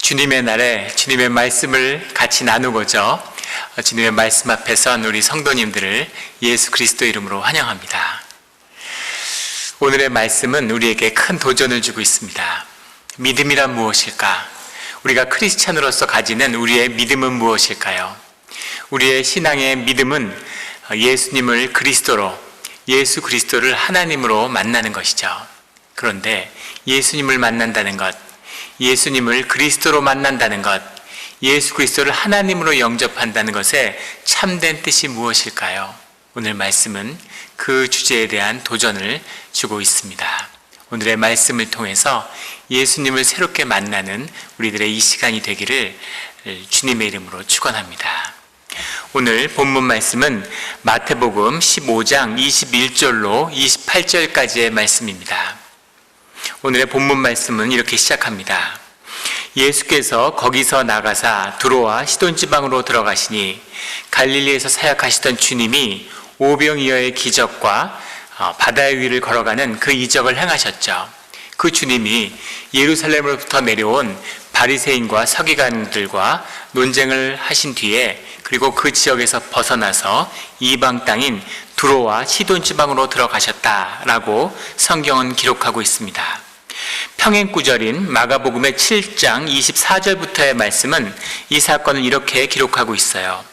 주님의 날에 주님의 말씀을 같이 나누고자 주님의 말씀 앞에 선 우리 성도님들을 예수 그리스도 이름으로 환영합니다. 오늘의 말씀은 우리에게 큰 도전을 주고 있습니다. 믿음이란 무엇일까? 우리가 크리스찬으로서 가지는 우리의 믿음은 무엇일까요? 우리의 신앙의 믿음은 예수님을 그리스도로, 예수 그리스도를 하나님으로 만나는 것이죠. 그런데 예수님을 만난다는 것, 예수님을 그리스도로 만난다는 것, 예수 그리스도를 하나님으로 영접한다는 것의 참된 뜻이 무엇일까요? 오늘 말씀은 그 주제에 대한 도전을 주고 있습니다. 오늘의 말씀을 통해서 예수님을 새롭게 만나는 우리들의 이 시간이 되기를 주님의 이름으로 축원합니다. 오늘 본문 말씀은 마태복음 15장 21절로 28절까지의 말씀입니다. 오늘의 본문 말씀은 이렇게 시작합니다. 예수께서 거기서 나가사 두로와 시돈 지방으로 들어가시니 갈릴리에서 사역하시던 주님이 오병이어의 기적과 바다의 위를 걸어가는 그 이적을 행하셨죠. 그 주님이 예루살렘으로부터 내려온 바리새인과 서기관들과 논쟁을 하신 뒤에 그리고 그 지역에서 벗어나서 이방 땅인 두로와 시돈 지방으로 들어가셨다라고 성경은 기록하고 있습니다. 평행구절인 마가복음의 7장 24절부터의 말씀은 이 사건을 이렇게 기록하고 있어요.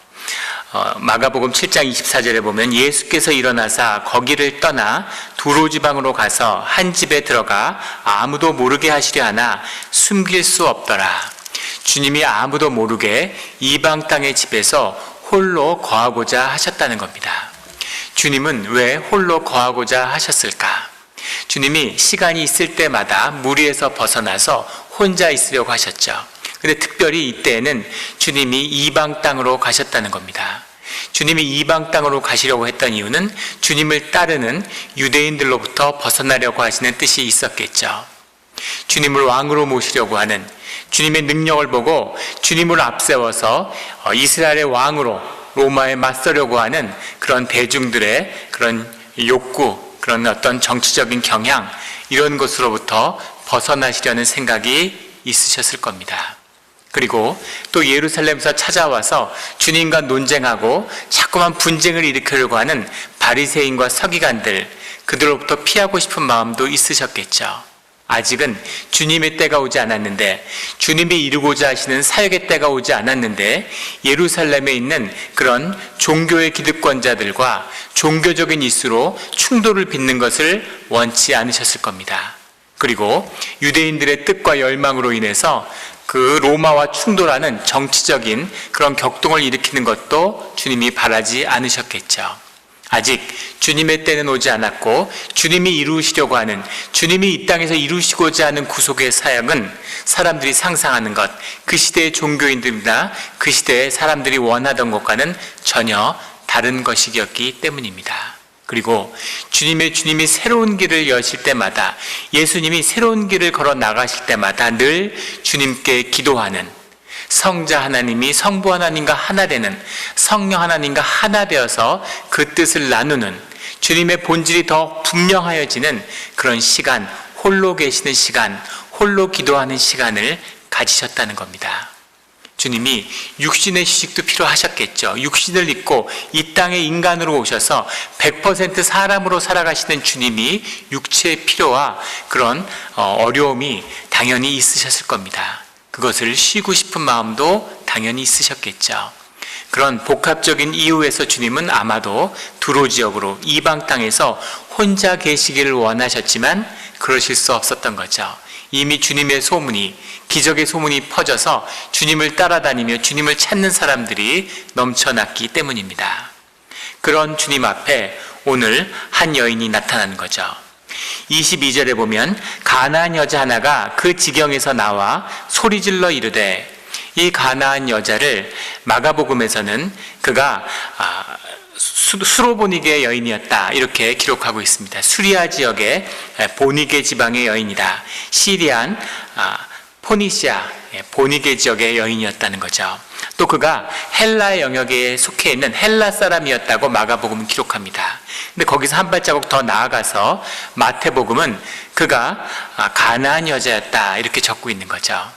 마가복음 7장 24절에 보면 예수께서 일어나사 거기를 떠나 두로 지방으로 가서 한 집에 들어가 아무도 모르게 하시려 하나 숨길 수 없더라. 주님이 아무도 모르게 이방 땅의 집에서 홀로 거하고자 하셨다는 겁니다. 주님은 왜 홀로 거하고자 하셨을까? 주님이 시간이 있을 때마다 무리에서 벗어나서 혼자 있으려고 하셨죠. 근데 특별히 이때에는 주님이 이방 땅으로 가셨다는 겁니다. 주님이 이방 땅으로 가시려고 했던 이유는 주님을 따르는 유대인들로부터 벗어나려고 하시는 뜻이 있었겠죠. 주님을 왕으로 모시려고 하는, 주님의 능력을 보고 주님을 앞세워서 이스라엘의 왕으로 로마에 맞서려고 하는 그런 대중들의 그런 욕구, 그런 어떤 정치적인 경향, 이런 것으로부터 벗어나시려는 생각이 있으셨을 겁니다. 그리고 또 예루살렘에서 찾아와서 주님과 논쟁하고 자꾸만 분쟁을 일으키려고 하는 바리새인과 서기관들, 그들로부터 피하고 싶은 마음도 있으셨겠죠. 아직은 주님의 때가 오지 않았는데, 주님이 이루고자 하시는 사역의 때가 오지 않았는데 예루살렘에 있는 그런 종교의 기득권자들과 종교적인 이슈로 충돌을 빚는 것을 원치 않으셨을 겁니다. 그리고 유대인들의 뜻과 열망으로 인해서 그 로마와 충돌하는 정치적인 그런 격동을 일으키는 것도 주님이 바라지 않으셨겠죠. 아직 주님의 때는 오지 않았고 주님이 이루시려고 하는, 주님이 이 땅에서 이루시고자 하는 구속의 사역은 사람들이 상상하는 것, 그 시대의 종교인들이나 그 시대의 사람들이 원하던 것과는 전혀 다른 것이었기 때문입니다. 그리고 주님이 새로운 길을 여실 때마다, 예수님이 새로운 길을 걸어 나가실 때마다 늘 주님께 기도하는, 성자 하나님이 성부 하나님과 하나 되는, 성령 하나님과 하나 되어서 그 뜻을 나누는, 주님의 본질이 더 분명하여지는 그런 시간, 홀로 계시는 시간, 홀로 기도하는 시간을 가지셨다는 겁니다. 주님이 육신의 휴식도 필요하셨겠죠. 육신을 입고 이 땅에 인간으로 오셔서 100% 사람으로 살아가시는 주님이 육체의 필요와 그런 어려움이 당연히 있으셨을 겁니다. 그것을 쉬고 싶은 마음도 당연히 있으셨겠죠. 그런 복합적인 이유에서 주님은 아마도 두로 지역으로 이방 땅에서 혼자 계시기를 원하셨지만 그러실 수 없었던 거죠. 이미 주님의 소문이, 기적의 소문이 퍼져서 주님을 따라다니며 주님을 찾는 사람들이 넘쳐났기 때문입니다. 그런 주님 앞에 오늘 한 여인이 나타나는 거죠. 22절에 보면 가나안 여자 하나가 그 지경에서 나와 소리질러 이르되, 이 가나안 여자를 마가복음에서는 그가 수로보니게 여인이었다 이렇게 기록하고 있습니다. 수리아 지역의 보니게 지방의 여인이다. 시리안 포니시아 보니게 지역의 여인이었다는 거죠. 또 그가 헬라 영역에 속해 있는 헬라 사람이었다고 마가복음은 기록합니다. 근데 거기서 한 발자국 더 나아가서 마태복음은 그가 가나안 여자였다 이렇게 적고 있는 거죠.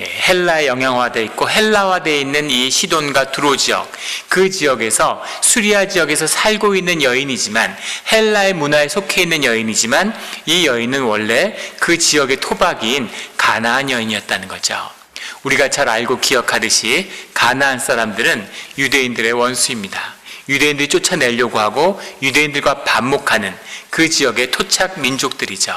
헬라에 영향화되어 있고 헬라화되어 있는 이 시돈과 두로 지역, 그 지역에서 수리아 지역에서 살고 있는 여인이지만 헬라의 문화에 속해 있는 여인이지만 이 여인은 원래 그 지역의 토박이인 가나안 여인이었다는 거죠. 우리가 잘 알고 기억하듯이 가나안 사람들은 유대인들의 원수입니다. 유대인들이 쫓아내려고 하고 유대인들과 반목하는 그 지역의 토착 민족들이죠.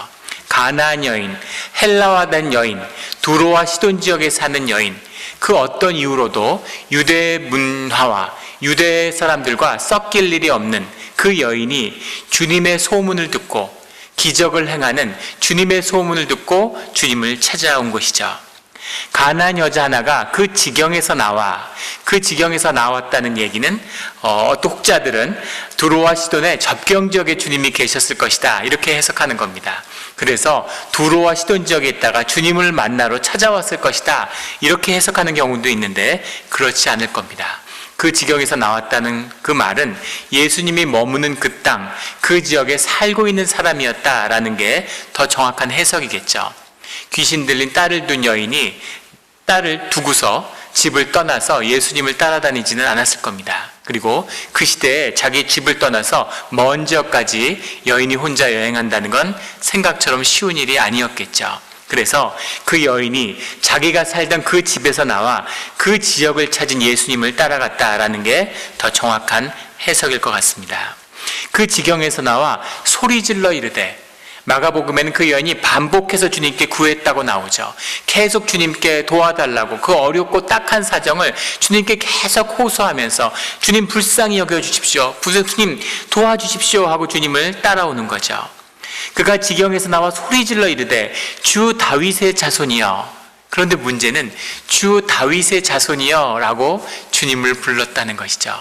가나안 여인, 헬라화된 여인, 두로와 시돈 지역에 사는 여인, 그 어떤 이유로도 유대 문화와 유대 사람들과 섞일 일이 없는 그 여인이 주님의 소문을 듣고 기적을 행하는 주님의 소문을 듣고 주님을 찾아온 것이죠. 가나안 여자 하나가 그 지경에서 나왔다는 얘기는 어떤 혹자들은 두로와 시돈의 접경 지역에 주님이 계셨을 것이다 이렇게 해석하는 겁니다. 그래서 두로와 시돈 지역에 있다가 주님을 만나러 찾아왔을 것이다 이렇게 해석하는 경우도 있는데 그렇지 않을 겁니다. 그 지경에서 나왔다는 그 말은 예수님이 머무는 그 땅, 그 지역에 살고 있는 사람이었다라는 게 더 정확한 해석이겠죠. 귀신 들린 딸을 둔 여인이 딸을 두고서 집을 떠나서 예수님을 따라다니지는 않았을 겁니다. 그리고 그 시대에 자기 집을 떠나서 먼 지역까지 여인이 혼자 여행한다는 건 생각처럼 쉬운 일이 아니었겠죠. 그래서 그 여인이 자기가 살던 그 집에서 나와 그 지역을 찾은 예수님을 따라갔다라는 게 더 정확한 해석일 것 같습니다. 그 지경에서 나와 소리질러 이르되, 마가복음에는 그 여인이 반복해서 주님께 구했다고 나오죠. 계속 주님께 도와달라고 그 어렵고 딱한 사정을 주님께 계속 호소하면서 주님 불쌍히 여겨주십시오, 주님 도와주십시오 하고 주님을 따라오는 거죠. 그가 지경에서 나와 소리질러 이르되 주 다윗의 자손이여. 그런데 문제는 주 다윗의 자손이여 라고 주님을 불렀다는 것이죠.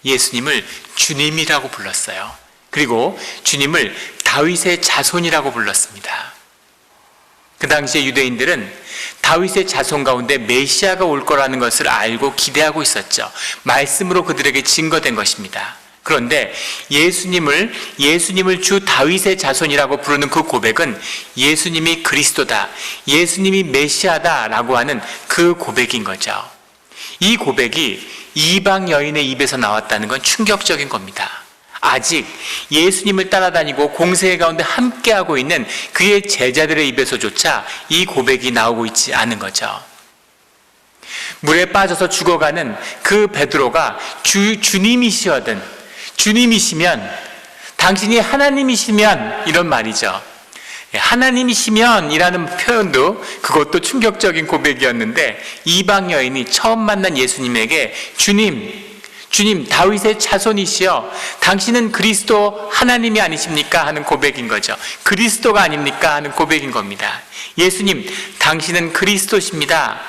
예수님을 주님이라고 불렀어요. 그리고 주님을 다윗의 자손이라고 불렀습니다. 그 당시에 유대인들은 다윗의 자손 가운데 메시아가 올 거라는 것을 알고 기대하고 있었죠. 말씀으로 그들에게 증거된 것입니다. 그런데 예수님을 주 다윗의 자손이라고 부르는 그 고백은 예수님이 그리스도다, 예수님이 메시아다라고 하는 그 고백인 거죠. 이 고백이 이방 여인의 입에서 나왔다는 건 충격적인 겁니다. 아직 예수님을 따라다니고 공생애 가운데 함께하고 있는 그의 제자들의 입에서조차 이 고백이 나오고 있지 않은 거죠. 물에 빠져서 죽어가는 그 베드로가 주님이시면, 당신이 하나님이시면, 이런 말이죠. 하나님이시면 이라는 표현도 그것도 충격적인 고백이었는데, 이방 여인이 처음 만난 예수님에게 주님 다윗의 자손이시여, 당신은 그리스도 하나님이 아니십니까? 하는 고백인 거죠. 그리스도가 아닙니까? 하는 고백인 겁니다. 예수님, 당신은 그리스도십니다.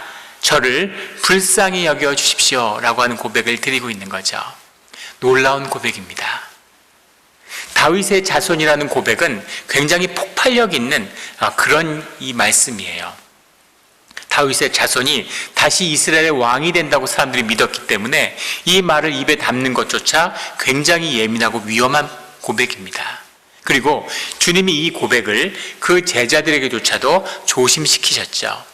저를 불쌍히 여겨 주십시오 라고 하는 고백을 드리고 있는 거죠. 놀라운 고백입니다. 다윗의 자손이라는 고백은 굉장히 폭발력 있는 그런 이 말씀이에요. 다윗의 자손이 다시 이스라엘의 왕이 된다고 사람들이 믿었기 때문에 이 말을 입에 담는 것조차 굉장히 예민하고 위험한 고백입니다. 그리고 주님이 이 고백을 그 제자들에게조차도 조심시키셨죠.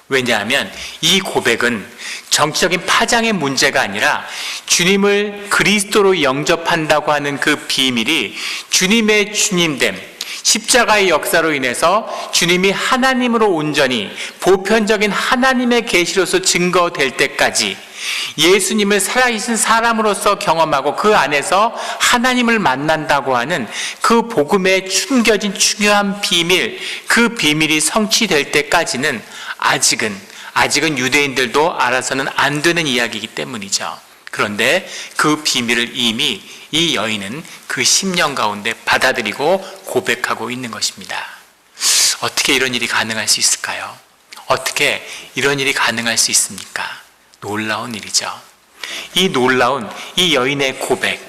왜냐하면 이 고백은 정치적인 파장의 문제가 아니라 주님을 그리스도로 영접한다고 하는 그 비밀이 주님의 주님됨, 십자가의 역사로 인해서 주님이 하나님으로 온전히 보편적인 하나님의 계시로서 증거될 때까지 예수님을 살아계신 사람으로서 경험하고 그 안에서 하나님을 만난다고 하는 그 복음에 숨겨진 중요한 비밀, 그 비밀이 성취될 때까지는 아직은 유대인들도 알아서는 안 되는 이야기이기 때문이죠. 그런데 그 비밀을 이미 이 여인은 그 10년 가운데 받아들이고 고백하고 있는 것입니다. 어떻게 이런 일이 가능할 수 있을까요? 어떻게 이런 일이 가능할 수 있습니까? 놀라운 일이죠. 이 놀라운 이 여인의 고백,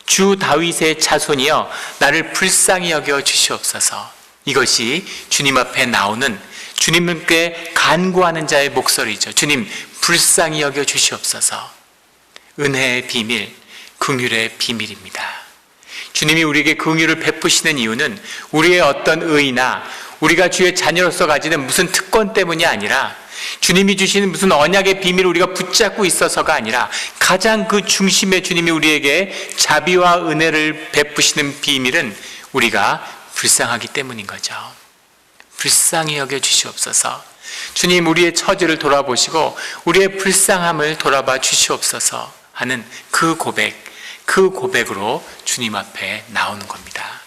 주 다윗의 자손이여 나를 불쌍히 여겨 주시옵소서. 이것이 주님 앞에 나오는, 주님께 간구하는 자의 목소리죠. 주님 불쌍히 여겨 주시옵소서. 은혜의 비밀, 긍휼의 비밀입니다. 주님이 우리에게 긍휼을 베푸시는 이유는 우리의 어떤 의나 우리가 주의 자녀로서 가지는 무슨 특권 때문이 아니라 주님이 주시는 무슨 언약의 비밀을 우리가 붙잡고 있어서가 아니라 가장 그 중심에 주님이 우리에게 자비와 은혜를 베푸시는 비밀은 우리가 불쌍하기 때문인 거죠. 불쌍히 여겨 주시옵소서. 주님, 우리의 처지를 돌아보시고 우리의 불쌍함을 돌아봐 주시옵소서 하는 그 고백으로 주님 앞에 나오는 겁니다.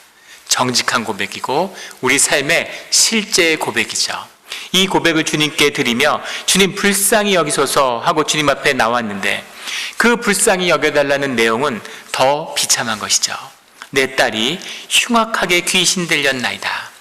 정직한 고백이고 우리 삶의 실제의 고백이죠. 이 고백을 주님께 드리며 주님 불쌍히 여기소서 하고 주님 앞에 나왔는데 그 불쌍히 여겨달라는 내용은 더 비참한 것이죠. 내 딸이 흉악하게 귀신 들렸나이다.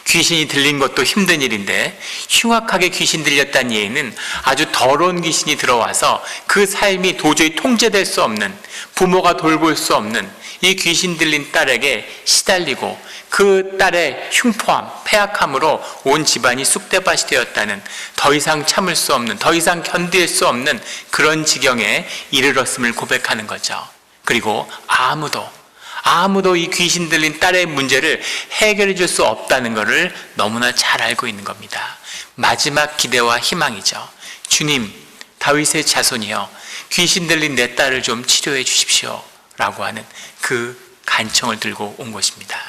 귀신이 들린 것도 힘든 일인데 흉악하게 귀신 들렸다는 예는 아주 더러운 귀신이 들어와서 그 삶이 도저히 통제될 수 없는, 부모가 돌볼 수 없는 이 귀신 들린 딸에게 시달리고 그 딸의 흉포함, 패악함으로 온 집안이 쑥대밭이 되었다는, 더 이상 참을 수 없는, 더 이상 견딜 수 없는 그런 지경에 이르렀음을 고백하는 거죠. 그리고 아무도 이 귀신 들린 딸의 문제를 해결해 줄 수 없다는 것을 너무나 잘 알고 있는 겁니다. 마지막 기대와 희망이죠. 주님, 다윗의 자손이여, 귀신 들린 내 딸을 좀 치료해 주십시오 라고 하는 그 간청을 들고 온 것입니다.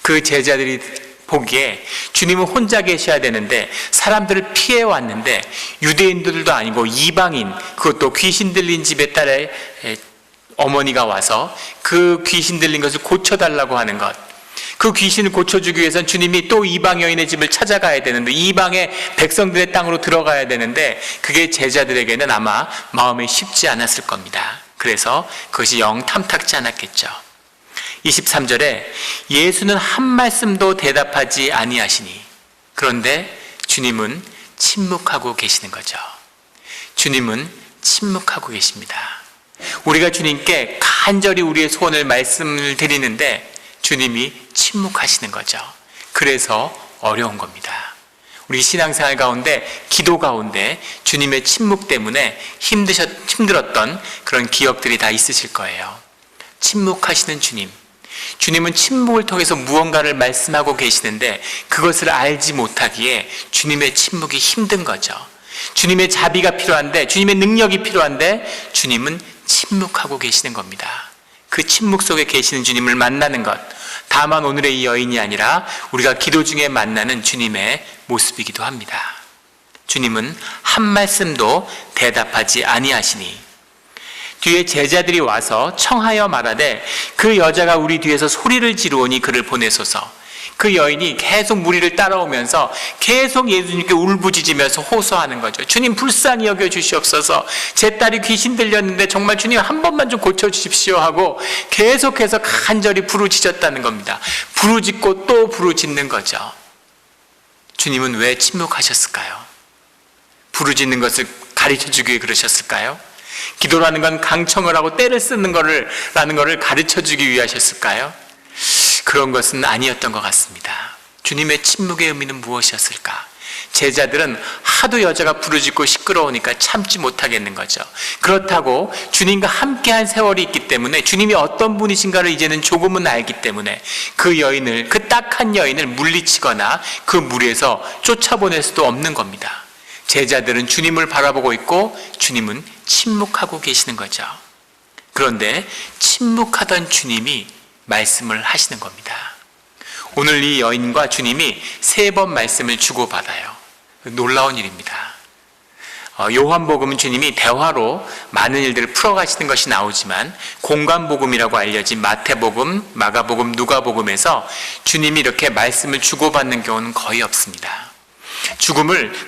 그 제자들이 보기에 주님은 혼자 계셔야 되는데 사람들을 피해 왔는데 유대인들도 아니고 이방인, 그것도 귀신 들린 집의 딸의 어머니가 와서 그 귀신 들린 것을 고쳐달라고 하는 것, 그 귀신을 고쳐주기 위해서는 주님이 또 이방 여인의 집을 찾아가야 되는데, 이방의 백성들의 땅으로 들어가야 되는데 그게 제자들에게는 아마 마음이 쉽지 않았을 겁니다. 그래서 그것이 영 탐탁지 않았겠죠. 23절에 예수는 한 말씀도 대답하지 아니하시니, 그런데 주님은 침묵하고 계시는 거죠. 주님은 침묵하고 계십니다. 우리가 주님께 간절히 우리의 소원을 말씀을 드리는데 주님이 침묵하시는 거죠. 그래서 어려운 겁니다. 우리 신앙생활 가운데, 기도 가운데 주님의 침묵 때문에 힘들었던 그런 기억들이 다 있으실 거예요. 침묵하시는 주님은 침묵을 통해서 무언가를 말씀하고 계시는데 그것을 알지 못하기에 주님의 침묵이 힘든 거죠. 주님의 자비가 필요한데, 주님의 능력이 필요한데 주님은 침묵하고 계시는 겁니다. 그 침묵 속에 계시는 주님을 만나는 것, 다만 오늘의 이 여인이 아니라 우리가 기도 중에 만나는 주님의 모습이기도 합니다. 주님은 한 말씀도 대답하지 아니하시니, 뒤에 제자들이 와서 청하여 말하되 그 여자가 우리 뒤에서 소리를 지르오니 그를 보내소서. 그 여인이 계속 무리를 따라오면서 계속 예수님께 울부짖으면서 호소하는 거죠. 주님 불쌍히 여겨 주시옵소서. 제 딸이 귀신 들렸는데 정말 주님 한 번만 좀 고쳐주십시오 하고 계속해서 간절히 부르짖었다는 겁니다. 부르짖고 또 부르짖는 거죠. 주님은 왜 침묵하셨을까요? 부르짖는 것을 가르쳐주기 위해 그러셨을까요? 기도라는 건 강청을 하고 때를 쓰는 라는 것을 가르쳐주기 위해 하셨을까요? 그런 것은 아니었던 것 같습니다. 주님의 침묵의 의미는 무엇이었을까? 제자들은 하도 여자가 부르짖고 시끄러우니까 참지 못하겠는 거죠. 그렇다고 주님과 함께한 세월이 있기 때문에 주님이 어떤 분이신가를 이제는 조금은 알기 때문에 그 딱한 여인을 물리치거나 그 무리에서 쫓아보낼 수도 없는 겁니다. 제자들은 주님을 바라보고 있고 주님은 침묵하고 계시는 거죠. 그런데 침묵하던 주님이 말씀을 하시는 겁니다. 오늘 이 여인과 주님이 3번 말씀을 주고받아요. 놀라운 일입니다. 요한복음은 주님이 대화로 많은 일들을 풀어가시는 것이 나오지만 공간복음이라고 알려진 마태복음, 마가복음, 누가복음에서 주님이 이렇게 말씀을 주고받는 경우는 거의 없습니다.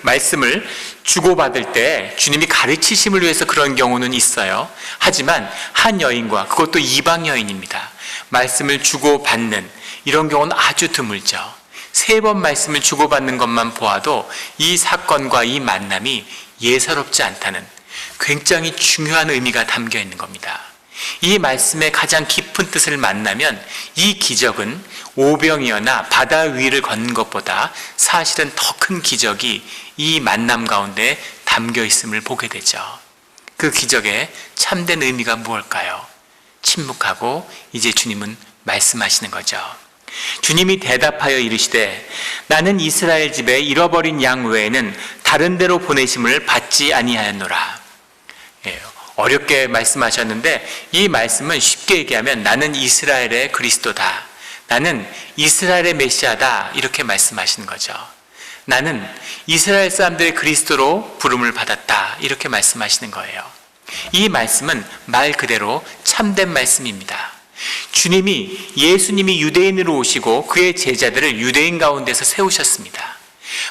말씀을 주고받을 때 주님이 가르치심을 위해서 그런 경우는 있어요. 하지만 한 여인과, 그것도 이방 여인입니다, 말씀을 주고받는 이런 경우는 아주 드물죠. 3번 말씀을 주고받는 것만 보아도 이 사건과 이 만남이 예사롭지 않다는 굉장히 중요한 의미가 담겨 있는 겁니다. 이 말씀의 가장 깊은 뜻을 만나면 이 기적은 오병이어나 바다 위를 걷는 것보다 사실은 더 큰 기적이 이 만남 가운데 담겨 있음을 보게 되죠. 그 기적의 참된 의미가 무엇일까요? 침묵하고 이제 주님은 말씀하시는 거죠. 주님이 대답하여 이르시되 나는 이스라엘 집에 잃어버린 양 외에는 다른 데로 보내심을 받지 아니하였노라. 어렵게 말씀하셨는데 이 말씀은 쉽게 얘기하면 나는 이스라엘의 그리스도다, 나는 이스라엘의 메시아다, 이렇게 말씀하시는 거죠. 나는 이스라엘 사람들의 그리스도로 부름을 받았다, 이렇게 말씀하시는 거예요. 이 말씀은 말 그대로 참된 말씀입니다. 예수님이 유대인으로 오시고 그의 제자들을 유대인 가운데서 세우셨습니다.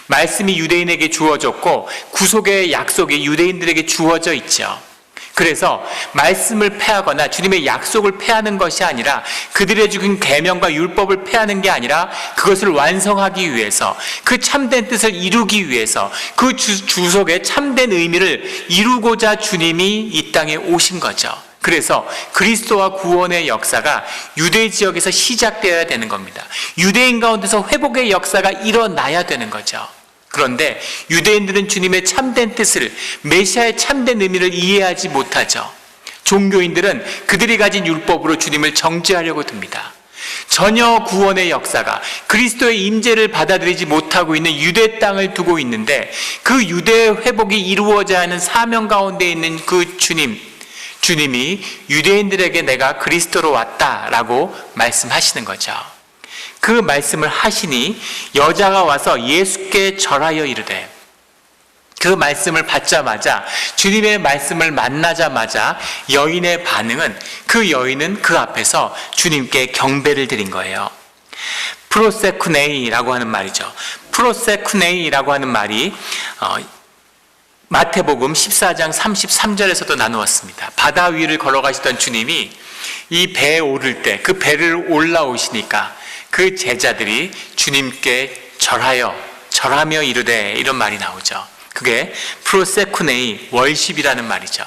말씀이 유대인에게 주어졌고 구속의 약속이 유대인들에게 주어져 있죠. 그래서 말씀을 폐하거나 주님의 약속을 폐하는 것이 아니라, 그들의 주긴 계명과 율법을 폐하는 게 아니라 그것을 완성하기 위해서, 그 참된 뜻을 이루기 위해서, 그 주속의 참된 의미를 이루고자 주님이 이 땅에 오신 거죠. 그래서 그리스도와 구원의 역사가 유대 지역에서 시작되어야 되는 겁니다. 유대인 가운데서 회복의 역사가 일어나야 되는 거죠. 그런데 유대인들은 주님의 참된 뜻을, 메시아의 참된 의미를 이해하지 못하죠. 종교인들은 그들이 가진 율법으로 주님을 정죄하려고 듭니다. 전혀 구원의 역사가, 그리스도의 임재를 받아들이지 못하고 있는 유대 땅을 두고 있는데, 그 유대의 회복이 이루어져야 하는 사명 가운데 있는 그 주님이 유대인들에게 내가 그리스도로 왔다라고 말씀하시는 거죠. 그 말씀을 하시니 여자가 와서 예수께 절하여 이르되, 그 말씀을 받자마자, 주님의 말씀을 만나자마자 여인의 반응은, 그 여인은 그 앞에서 주님께 경배를 드린 거예요. 프로세쿠네이라고 하는 말이죠. 프로세쿠네이라고 하는 말이 마태복음 14장 33절에서도 나누었습니다. 바다 위를 걸어가시던 주님이 이 배에 오를 때, 그 배를 올라오시니까 그 제자들이 주님께 절하며 이르되, 이런 말이 나오죠. 그게 프로세쿠네이, 월십이라는 말이죠.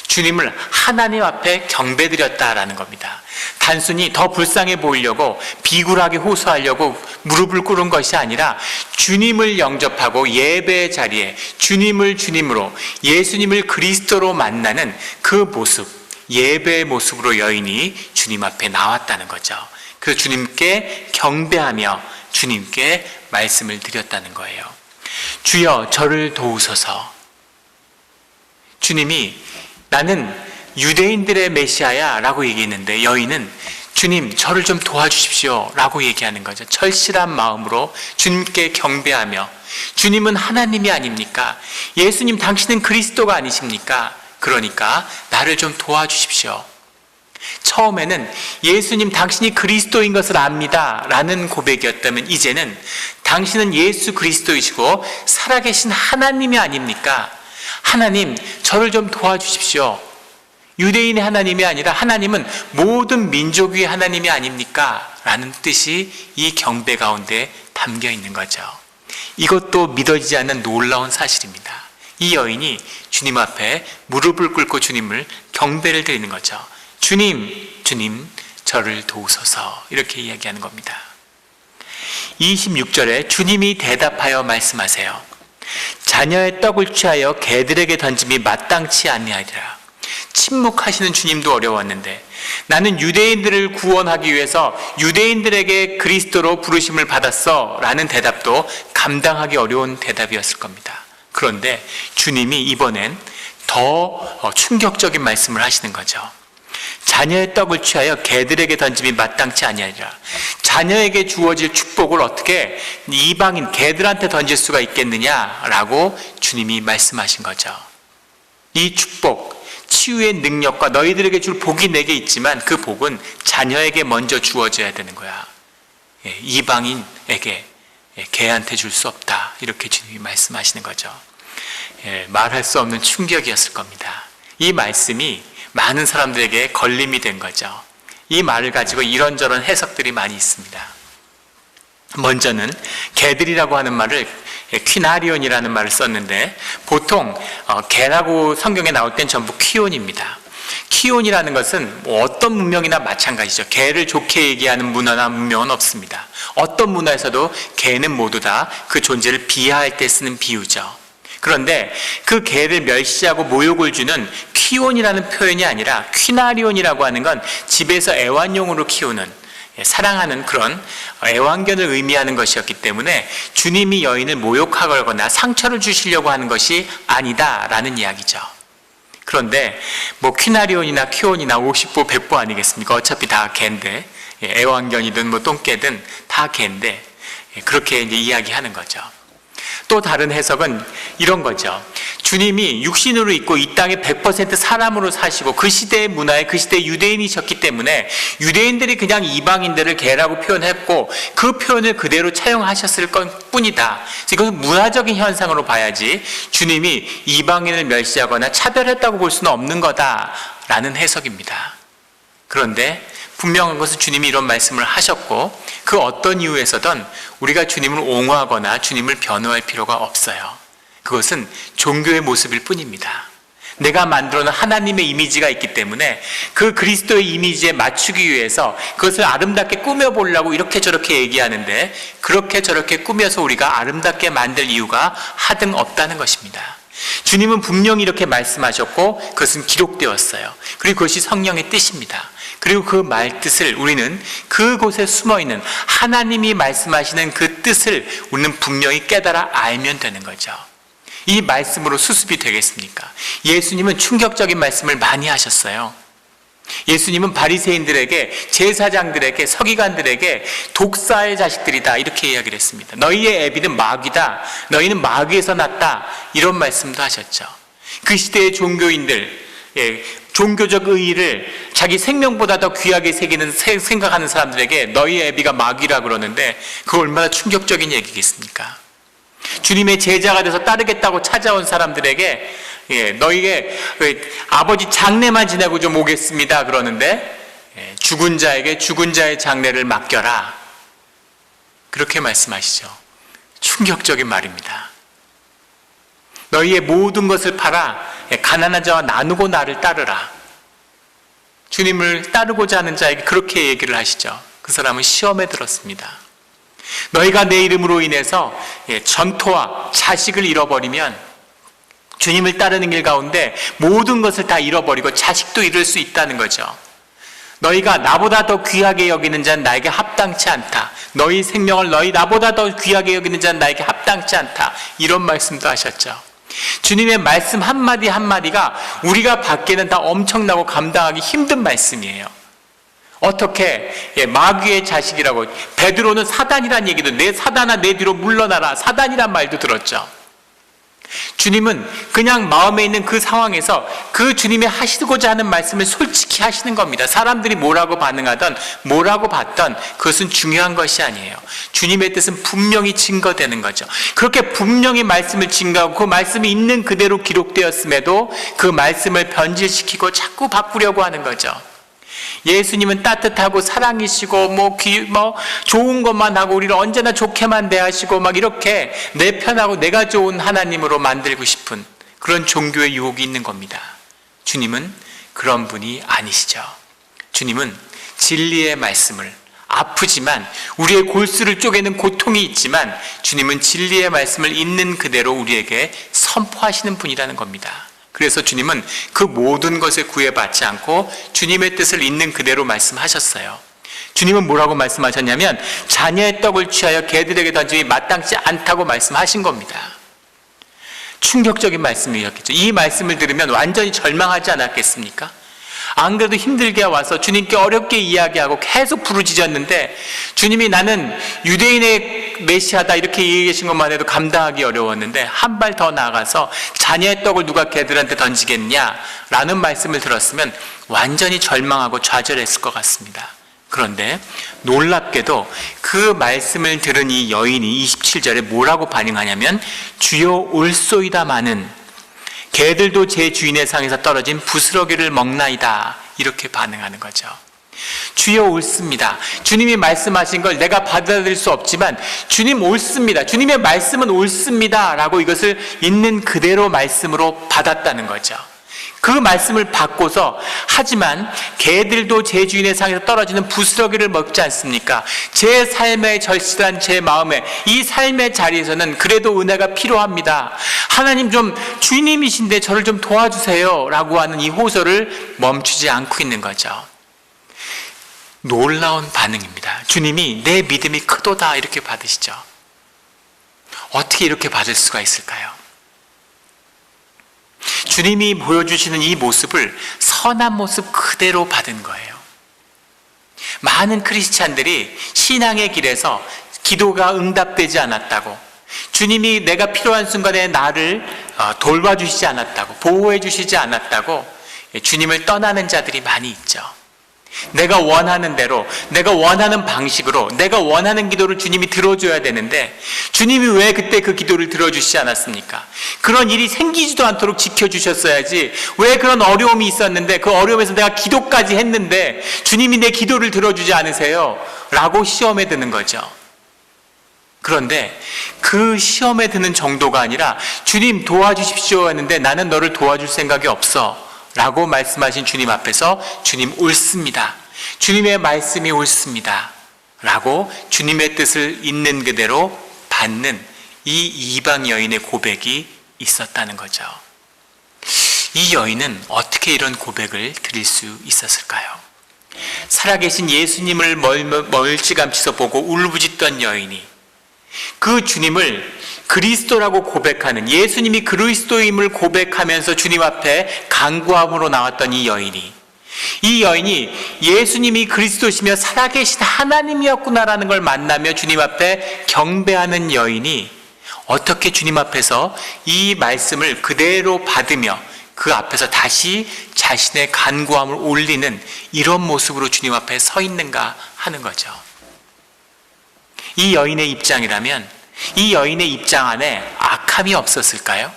주님을 하나님 앞에 경배드렸다라는 겁니다. 단순히 더 불쌍해 보이려고, 비굴하게 호소하려고 무릎을 꿇은 것이 아니라 주님을 영접하고 예배의 자리에 주님을 주님으로, 예수님을 그리스도로 만나는 그 모습, 예배의 모습으로 여인이 주님 앞에 나왔다는 거죠. 그래서 주님께 경배하며 주님께 말씀을 드렸다는 거예요. 주여 저를 도우소서. 주님이 나는 유대인들의 메시아야 라고 얘기했는데, 여인은 주님 저를 좀 도와주십시오 라고 얘기하는 거죠. 절실한 마음으로 주님께 경배하며, 주님은 하나님이 아닙니까? 예수님 당신은 그리스도가 아니십니까? 그러니까 나를 좀 도와주십시오. 처음에는 예수님 당신이 그리스도인 것을 압니다 라는 고백이었다면, 이제는 당신은 예수 그리스도이시고 살아계신 하나님이 아닙니까? 하나님 저를 좀 도와주십시오. 유대인의 하나님이 아니라 하나님은 모든 민족의 하나님이 아닙니까? 라는 뜻이 이 경배 가운데 담겨 있는 거죠. 이것도 믿어지지 않는 놀라운 사실입니다. 이 여인이 주님 앞에 무릎을 꿇고 주님을 경배를 드리는 거죠. 주님 저를 도우소서, 이렇게 이야기하는 겁니다. 26절에 주님이 대답하여 말씀하세요. 자녀의 떡을 취하여 개들에게 던짐이 마땅치 아니하리라. 침묵하시는 주님도 어려웠는데, 나는 유대인들을 구원하기 위해서 유대인들에게 그리스도로 부르심을 받았어 라는 대답도 감당하기 어려운 대답이었을 겁니다. 그런데 주님이 이번엔 더 충격적인 말씀을 하시는 거죠. 자녀의 떡을 취하여 개들에게 던짐이 마땅치 아니하리라. 자녀에게 주어질 축복을 어떻게 이방인 개들한테 던질 수가 있겠느냐라고 주님이 말씀하신 거죠. 이 축복, 치유의 능력과 너희들에게 줄 복이 내게 있지만 그 복은 자녀에게 먼저 주어져야 되는 거야. 이방인에게, 개한테 줄 수 없다, 이렇게 주님이 말씀하시는 거죠. 말할 수 없는 충격이었을 겁니다. 이 말씀이 많은 사람들에게 걸림이 된 거죠. 이 말을 가지고 이런저런 해석들이 많이 있습니다. 먼저는 개들이라고 하는 말을 퀴나리온이라는 말을 썼는데, 보통 개라고 성경에 나올 땐 전부 키온입니다. 키온이라는 것은 어떤 문명이나 마찬가지죠. 개를 좋게 얘기하는 문화나 문명은 없습니다. 어떤 문화에서도 개는 모두 다 그 존재를 비하할 때 쓰는 비유죠. 그런데 그 개를 멸시하고 모욕을 주는 키온이라는 표현이 아니라 퀴나리온이라고 하는 건 집에서 애완용으로 키우는, 사랑하는 그런 애완견을 의미하는 것이었기 때문에 주님이 여인을 모욕하거나 상처를 주시려고 하는 것이 아니다라는 이야기죠. 그런데 뭐 퀴나리온이나 키온이나 50보 100보 아니겠습니까? 어차피 다 개인데, 애완견이든 뭐 똥개든 다 개인데, 그렇게 이제 이야기하는 거죠. 또 다른 해석은 이런 거죠. 주님이 육신으로 있고 이 땅에 100% 사람으로 사시고 그 시대의 문화에 그 시대의 유대인이셨기 때문에 유대인들이 그냥 이방인들을 개라고 표현했고 그 표현을 그대로 차용하셨을 것 뿐이다. 이것은 문화적인 현상으로 봐야지 주님이 이방인을 멸시하거나 차별했다고 볼 수는 없는 거다라는 해석입니다. 그런데 분명한 것은 주님이 이런 말씀을 하셨고 그 어떤 이유에서든 우리가 주님을 옹호하거나 주님을 변호할 필요가 없어요. 그것은 종교의 모습일 뿐입니다. 내가 만들어 놓은 하나님의 이미지가 있기 때문에 그 그리스도의 이미지에 맞추기 위해서 그것을 아름답게 꾸며보려고 이렇게 저렇게 얘기하는데 그렇게 저렇게 꾸며서 우리가 아름답게 만들 이유가 하등 없다는 것입니다. 주님은 분명히 이렇게 말씀하셨고 그것은 기록되었어요. 그리고 그것이 성령의 뜻입니다. 그리고 그 말 뜻을 우리는 그곳에 숨어있는 하나님이 말씀하시는 그 뜻을 우리는 분명히 깨달아 알면 되는 거죠. 이 말씀으로 수습이 되겠습니까? 예수님은 충격적인 말씀을 많이 하셨어요. 예수님은 바리새인들에게, 제사장들에게, 서기관들에게 독사의 자식들이다 이렇게 이야기를 했습니다. 너희의 애비는 마귀다. 너희는 마귀에서 났다. 이런 말씀도 하셨죠. 그 시대의 종교인들, 종교적 의의를 자기 생명보다 더 귀하게 생각하는 사람들에게 너희의 애비가 마귀라 그러는데 그거 얼마나 충격적인 얘기겠습니까? 주님의 제자가 돼서 따르겠다고 찾아온 사람들에게 너희의 아버지 장례만 지내고 좀 오겠습니다 그러는데 죽은 자에게 죽은 자의 장례를 맡겨라 그렇게 말씀하시죠. 충격적인 말입니다. 너희의 모든 것을 팔아 가난한 자와 나누고 나를 따르라. 주님을 따르고자 하는 자에게 그렇게 얘기를 하시죠. 그 사람은 시험에 들었습니다. 너희가 내 이름으로 인해서 전토와 자식을 잃어버리면 주님을 따르는 길 가운데 모든 것을 다 잃어버리고 자식도 잃을 수 있다는 거죠. 너희가 나보다 더 귀하게 여기는 자는 나에게 합당치 않다. 너희 생명을 나보다 더 귀하게 여기는 자는 나에게 합당치 않다. 이런 말씀도 하셨죠. 주님의 말씀 한마디 한마디가 우리가 받기에는 다 엄청나고 감당하기 힘든 말씀이에요. 어떻게 마귀의 자식이라고 베드로는 사단이란 얘기도 내 사단아 내 뒤로 물러나라 사단이란 말도 들었죠. 주님은 그냥 마음에 있는 그 상황에서 그 주님이 하시고자 하는 말씀을 솔직히 하시는 겁니다. 사람들이 뭐라고 반응하던 뭐라고 봤던 그것은 중요한 것이 아니에요. 주님의 뜻은 분명히 증거되는 거죠. 그렇게 분명히 말씀을 증거하고 그 말씀이 있는 그대로 기록되었음에도 그 말씀을 변질시키고 자꾸 바꾸려고 하는 거죠. 예수님은 따뜻하고 사랑이시고 좋은 것만 하고 우리를 언제나 좋게만 대하시고 막 이렇게 내 편하고 내가 좋은 하나님으로 만들고 싶은 그런 종교의 유혹이 있는 겁니다. 주님은 그런 분이 아니시죠. 주님은 진리의 말씀을 아프지만 우리의 골수를 쪼개는 고통이 있지만 주님은 진리의 말씀을 있는 그대로 우리에게 선포하시는 분이라는 겁니다. 그래서 주님은 그 모든 것을 구애받지 않고 주님의 뜻을 있는 그대로 말씀하셨어요. 주님은 뭐라고 말씀하셨냐면 자녀의 떡을 취하여 개들에게 던짐이 마땅치 않다고 말씀하신 겁니다. 충격적인 말씀이었겠죠. 이 말씀을 들으면 완전히 절망하지 않았겠습니까? 안 그래도 힘들게 와서 주님께 어렵게 이야기하고 계속 부르짖었는데 주님이 나는 유대인의 메시아다 이렇게 얘기하신 것만 해도 감당하기 어려웠는데 한 발 더 나아가서 자녀의 떡을 누가 개들한테 던지겠냐라는 말씀을 들었으면 완전히 절망하고 좌절했을 것 같습니다. 그런데 놀랍게도 그 말씀을 들은 이 여인이 27절에 뭐라고 반응하냐면 주여 올소이다마는 개들도 제 주인의 상에서 떨어진 부스러기를 먹나이다 이렇게 반응하는 거죠. 주여 옳습니다. 주님이 말씀하신 걸 내가 받아들일 수 없지만 주님 옳습니다. 주님의 말씀은 옳습니다 라고 이것을 있는 그대로 말씀으로 받았다는 거죠. 그 말씀을 받고서 하지만 개들도 제 주인의 상에서 떨어지는 부스러기를 먹지 않습니까? 제 삶의 절실한 제 마음에 이 삶의 자리에서는 그래도 은혜가 필요합니다. 하나님 좀 주님이신데 저를 좀 도와주세요 라고 하는 이 호소를 멈추지 않고 있는 거죠. 놀라운 반응입니다. 주님이 내 믿음이 크도다 이렇게 받으시죠. 어떻게 이렇게 받을 수가 있을까요? 주님이 보여주시는 이 모습을 선한 모습 그대로 받은 거예요. 많은 크리스찬들이 신앙의 길에서 기도가 응답되지 않았다고, 주님이 내가 필요한 순간에 나를 돌봐주시지 않았다고, 보호해 주시지 않았다고 주님을 떠나는 자들이 많이 있죠. 내가 원하는 대로, 내가 원하는 방식으로, 내가 원하는 기도를 주님이 들어줘야 되는데 주님이 왜 그때 그 기도를 들어주시지 않았습니까? 그런 일이 생기지도 않도록 지켜주셨어야지 왜 그런 어려움이 있었는데 그 어려움에서 내가 기도까지 했는데 주님이 내 기도를 들어주지 않으세요? 라고 시험에 드는 거죠. 그런데 그 시험에 드는 정도가 아니라 주님 도와주십시오 했는데 나는 너를 도와줄 생각이 없어 라고 말씀하신 주님 앞에서 주님 옳습니다, 주님의 말씀이 옳습니다 라고 주님의 뜻을 있는 그대로 받는 이 이방 여인의 고백이 있었다는 거죠. 이 여인은 어떻게 이런 고백을 드릴 수 있었을까요? 살아계신 예수님을 멀찌감치서 보고 울부짖던 여인이 그 주님을 그리스도라고 고백하는, 예수님이 그리스도임을 고백하면서 주님 앞에 간구함으로 나왔던 이 여인이 예수님이 그리스도시며 살아계신 하나님이었구나라는 걸 만나며 주님 앞에 경배하는 여인이 어떻게 주님 앞에서 이 말씀을 그대로 받으며 그 앞에서 다시 자신의 간구함을 올리는 이런 모습으로 주님 앞에 서 있는가 하는 거죠. 이 여인의 입장이라면 이 여인의 입장 안에 악함이 없었을까요?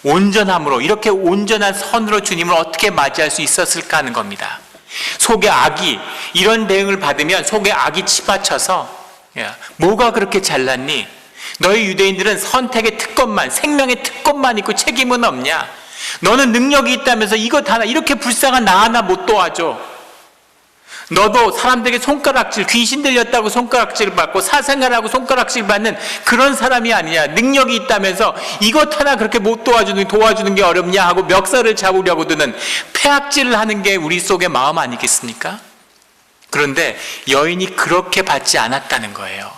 온전함으로, 이렇게 온전한 선으로 주님을 어떻게 맞이할 수 있었을까 하는 겁니다. 속에 악이, 이런 대응을 받으면 속에 악이 치받쳐서 뭐가 그렇게 잘났니? 너희 유대인들은 선택의 특권만, 생명의 특권만 있고 책임은 없냐? 너는 능력이 있다면서 이것 하나, 이렇게 불쌍한 나 하나 못 도와줘? 너도 사람들에게 손가락질, 귀신 들렸다고 손가락질 받고 사생활하고 손가락질 받는 그런 사람이 아니냐? 능력이 있다면서 이것 하나 그렇게 못 도와주는 게 어렵냐 하고 멱살을 잡으려고 드는 폐악질을 하는 게 우리 속의 마음 아니겠습니까? 그런데 여인이 그렇게 받지 않았다는 거예요.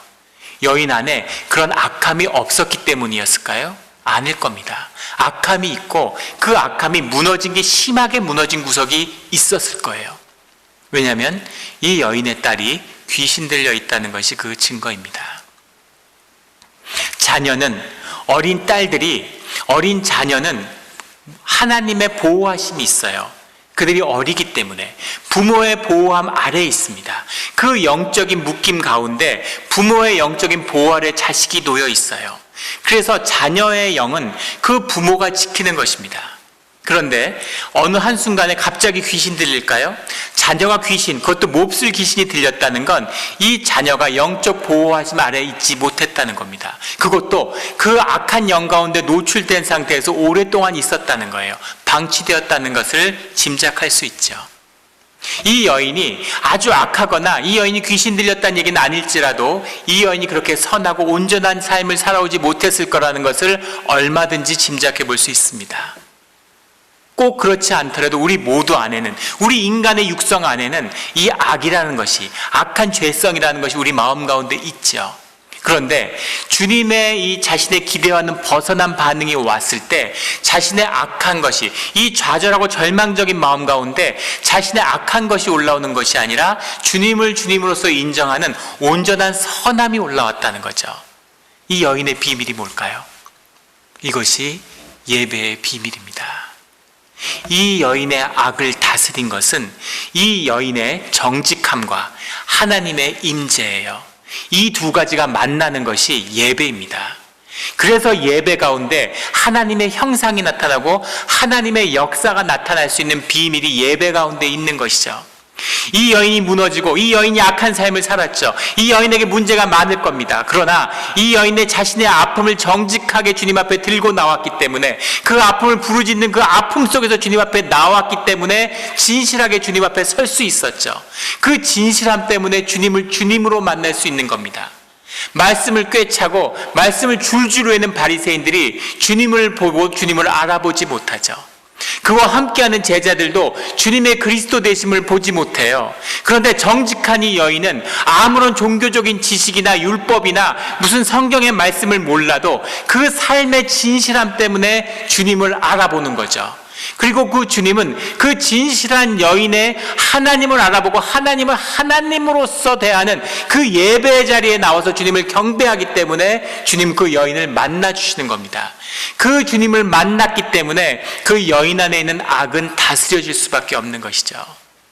여인 안에 그런 악함이 없었기 때문이었을까요? 아닐 겁니다. 악함이 있고 그 악함이 무너진 게 심하게 무너진 구석이 있었을 거예요. 왜냐하면 이 여인의 딸이 귀신 들려 있다는 것이 그 증거입니다. 어린 자녀는 하나님의 보호하심이 있어요. 그들이 어리기 때문에 부모의 보호함 아래에 있습니다. 그 영적인 묶임 가운데 부모의 영적인 보호 아래 자식이 놓여 있어요. 그래서 자녀의 영은 그 부모가 지키는 것입니다. 그런데 어느 한순간에 갑자기 귀신 들릴까요? 자녀가 귀신, 그것도 몹쓸 귀신이 들렸다는 건 이 자녀가 영적 보호하심 아래에 있지 못했다는 겁니다. 그것도 그 악한 영 가운데 노출된 상태에서 오랫동안 있었다는 거예요. 방치되었다는 것을 짐작할 수 있죠. 이 여인이 아주 악하거나 이 여인이 귀신 들렸다는 얘기는 아닐지라도 이 여인이 그렇게 선하고 온전한 삶을 살아오지 못했을 거라는 것을 얼마든지 짐작해 볼 수 있습니다. 꼭 그렇지 않더라도 우리 모두 안에는, 우리 인간의 육성 안에는 이 악이라는 것이, 악한 죄성이라는 것이 우리 마음 가운데 있죠. 그런데 주님의 이 자신의 기대와는 벗어난 반응이 왔을 때 자신의 악한 것이, 이 좌절하고 절망적인 마음 가운데 자신의 악한 것이 올라오는 것이 아니라 주님을 주님으로서 인정하는 온전한 선함이 올라왔다는 거죠. 이 여인의 비밀이 뭘까요? 이것이 예배의 비밀입니다. 이 여인의 악을 다스린 것은 이 여인의 정직함과 하나님의 임재예요. 이 두 가지가 만나는 것이 예배입니다. 그래서 예배 가운데 하나님의 형상이 나타나고 하나님의 역사가 나타날 수 있는 비밀이 예배 가운데 있는 것이죠. 이 여인이 무너지고 이 여인이 악한 삶을 살았죠. 이 여인에게 문제가 많을 겁니다. 그러나 이 여인의 자신의 아픔을 정직하게 주님 앞에 들고 나왔기 때문에, 그 아픔을 부르짖는 그 아픔 속에서 주님 앞에 나왔기 때문에 진실하게 주님 앞에 설 수 있었죠. 그 진실함 때문에 주님을 주님으로 만날 수 있는 겁니다. 말씀을 꿰차고 말씀을 줄줄 외는 바리새인들이 주님을 보고 주님을 알아보지 못하죠. 그와 함께하는 제자들도 주님의 그리스도 되심을 보지 못해요. 그런데 정직한 이 여인은 아무런 종교적인 지식이나 율법이나 무슨 성경의 말씀을 몰라도 그 삶의 진실함 때문에 주님을 알아보는 거죠. 그리고 그 주님은 그 진실한 여인의 하나님을 알아보고 하나님을 하나님으로서 대하는 그 예배의 자리에 나와서 주님을 경배하기 때문에 주님 그 여인을 만나 주시는 겁니다. 그 주님을 만났기 때문에 그 여인 안에 있는 악은 다스려질 수밖에 없는 것이죠.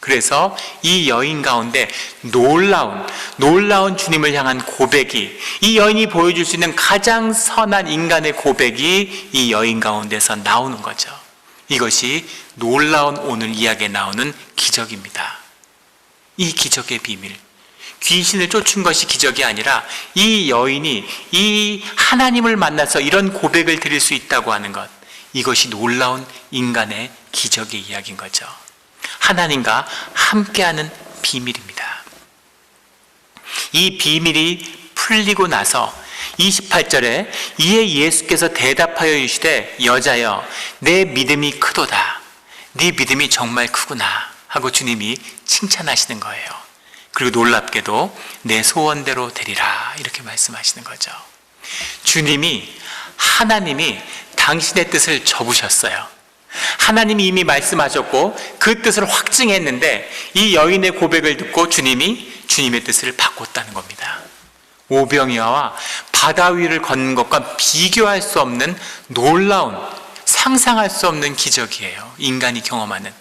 그래서 이 여인 가운데 놀라운 주님을 향한 고백이, 이 여인이 보여줄 수 있는 가장 선한 인간의 고백이 이 여인 가운데서 나오는 거죠. 이것이 놀라운 오늘 이야기에 나오는 기적입니다. 이 기적의 비밀, 귀신을 쫓은 것이 기적이 아니라 이 여인이 이 하나님을 만나서 이런 고백을 드릴 수 있다고 하는 것, 이것이 놀라운 인간의 기적의 이야기인 거죠. 하나님과 함께하는 비밀입니다. 이 비밀이 풀리고 나서 28절에 이에 예수께서 대답하여 이르시되 여자여 내 믿음이 크도다. 네 믿음이 정말 크구나 하고 주님이 칭찬하시는 거예요. 그리고 놀랍게도 내 소원대로 되리라 이렇게 말씀하시는 거죠. 하나님이 당신의 뜻을 접으셨어요. 하나님이 이미 말씀하셨고 그 뜻을 확증했는데 이 여인의 고백을 듣고 주님이 주님의 뜻을 바꿨다는 겁니다. 오병이어와 바다 위를 걷는 것과 비교할 수 없는 놀라운, 상상할 수 없는 기적이에요. 인간이 경험하는.